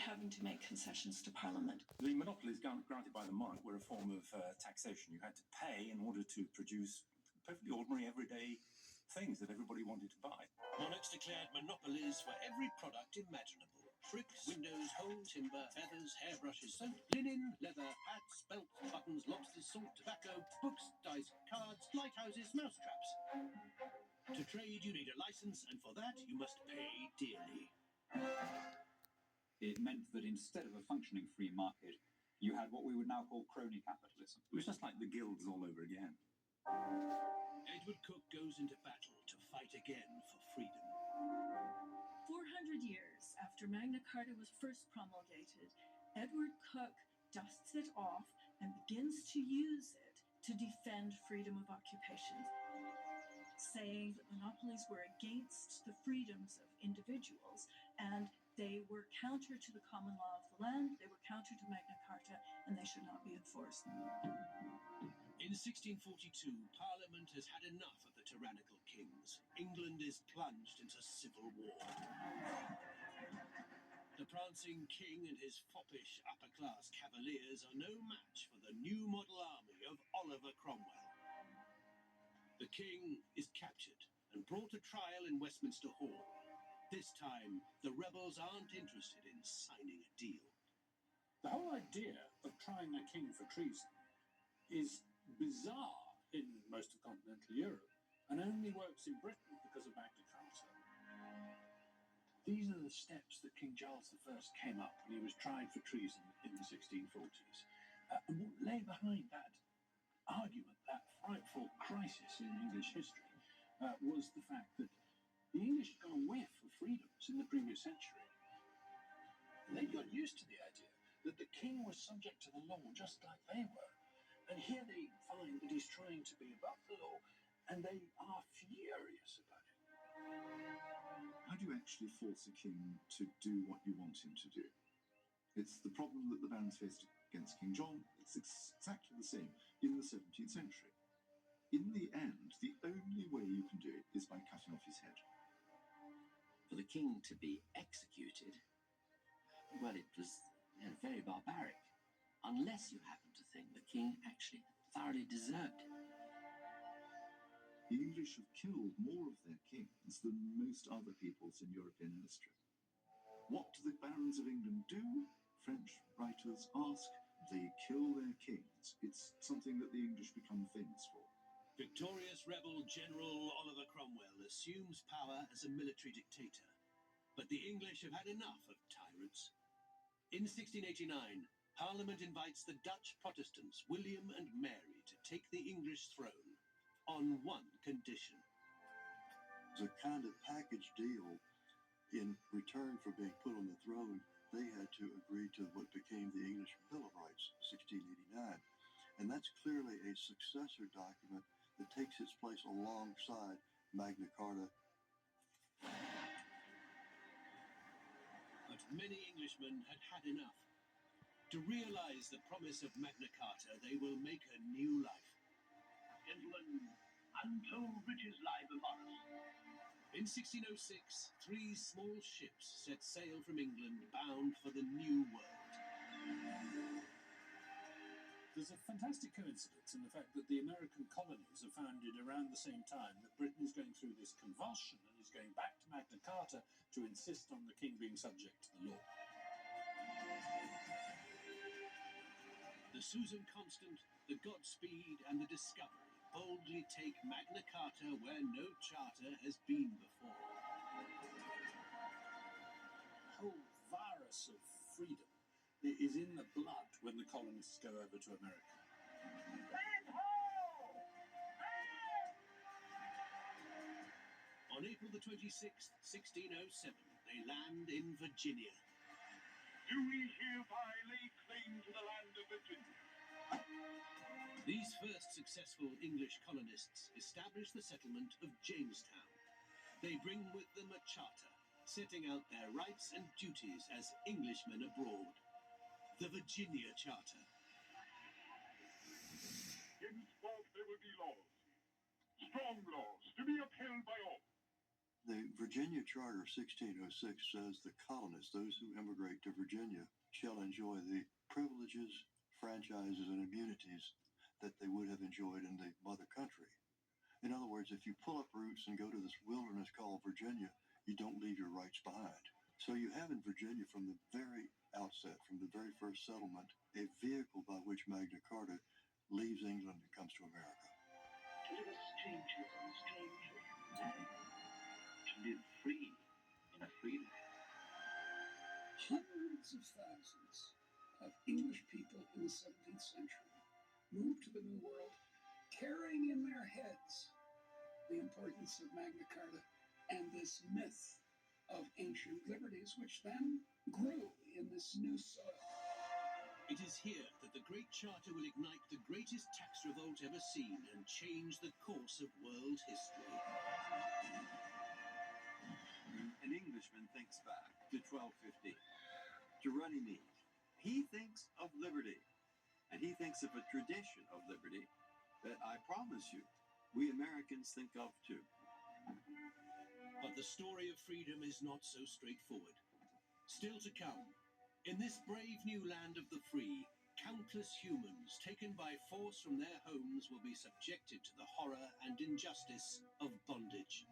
having to make concessions to Parliament. The monopolies granted by the monarch were a form of taxation. You had to pay in order to produce perfectly ordinary, everyday things that everybody wanted to buy. Monarchs declared monopolies for every product imaginable. Bricks, windows, whole timber, feathers, hairbrushes, soap, linen, leather, hats, belts, buttons, lobsters, salt, tobacco, books, dice, cards, lighthouses, mousetraps. To trade, you need a license, and for that, you must pay dearly. It meant that instead of a functioning free market, you had what we would now call crony capitalism. It was just like the guilds all over again. Edward Cook goes into battle to fight again for freedom. 400 years after Magna Carta was first promulgated, Edward Cook dusts it off and begins to use it to defend freedom of occupation, saying that monopolies were against the freedoms of individuals and they were counter to the common law of the land, they were counter to Magna Carta, and they should not be enforced. In 1642, Parliament has had enough of the tyrannical kings. England is plunged into civil war. The prancing king and his foppish upper-class cavaliers are no match for the new model army of Oliver Cromwell. The king is captured and brought to trial in Westminster Hall. This time, the rebels aren't interested in signing a deal. The whole idea of trying a king for treason is bizarre in most of continental Europe and only works in Britain because of Magna Carta. These are the steps that King Charles I came up when he was tried for treason in the 1640s. And what lay behind that argument, that frightful crisis in English history, was the fact that the English had got a whiff of freedoms in the previous century. They got used to the idea that the king was subject to the law just like they were. And here they find that he's trying to be above the law, and they are furious about it. How do you actually force a king to do what you want him to do? It's the problem that the barons faced against King John. It's exactly the same in the 17th century. In the end, the only way you can do it is by cutting off his head. For the king to be executed, well, it was very barbaric. Unless you happen to think the king actually thoroughly deserved it. The English have killed more of their kings than most other peoples in European history. What do the barons of England do? French writers ask. They kill their kings. It's something that the English become famous for. Victorious rebel General Oliver Cromwell assumes power as a military dictator. But the English have had enough of tyrants. In 1689, Parliament invites the Dutch Protestants, William and Mary, to take the English throne, on one condition. It was a kind of package deal. In return for being put on the throne, they had to agree to what became the English Bill of Rights, 1689. And that's clearly a successor document that takes its place alongside Magna Carta. But many Englishmen had had enough. To realize the promise of Magna Carta, they will make a new life. Gentlemen, untold riches lie before us. In 1606, 3 small ships set sail from England bound for the New World. There's a fantastic coincidence in the fact that the American colonies are founded around the same time that Britain is going through this convulsion and is going back to Magna Carta to insist on the king being subject to the law. The Susan Constant, the Godspeed, and the Discovery boldly take Magna Carta where no charter has been before. The whole virus of freedom is in the blood when the colonists go over to America. On April the 26th, 1607, they land in Virginia. Do we hereby lay claim to the land of Virginia? These first successful English colonists establish the settlement of Jamestown. They bring with them a charter, setting out their rights and duties as Englishmen abroad. The Virginia Charter. Henceforth there will be laws, strong laws, to be upheld by all. The Virginia Charter of 1606 says the colonists, those who immigrate to Virginia, shall enjoy the privileges, franchises, and immunities that they would have enjoyed in the mother country. In other words, if you pull up roots and go to this wilderness called Virginia, you don't leave your rights behind. So you have in Virginia from the very outset, from the very first settlement, a vehicle by which Magna Carta leaves England and comes to America. To live as strangers in a strange land. To live free in a free land. Hundreds of thousands of English people in the 17th century moved to the New World, carrying in their heads the importance of Magna Carta and this myth of ancient liberties, which then grew in this new soil. It is here that the Great Charter will ignite the greatest tax revolt ever seen and change the course of world history. An Englishman thinks back to 1250, to Runnymede. He thinks of liberty, and he thinks of a tradition of liberty that I promise you, we Americans think of too. But the story of freedom is not so straightforward. Still to come, in this brave new land of the free, countless humans taken by force from their homes will be subjected to the horror and injustice of bondage.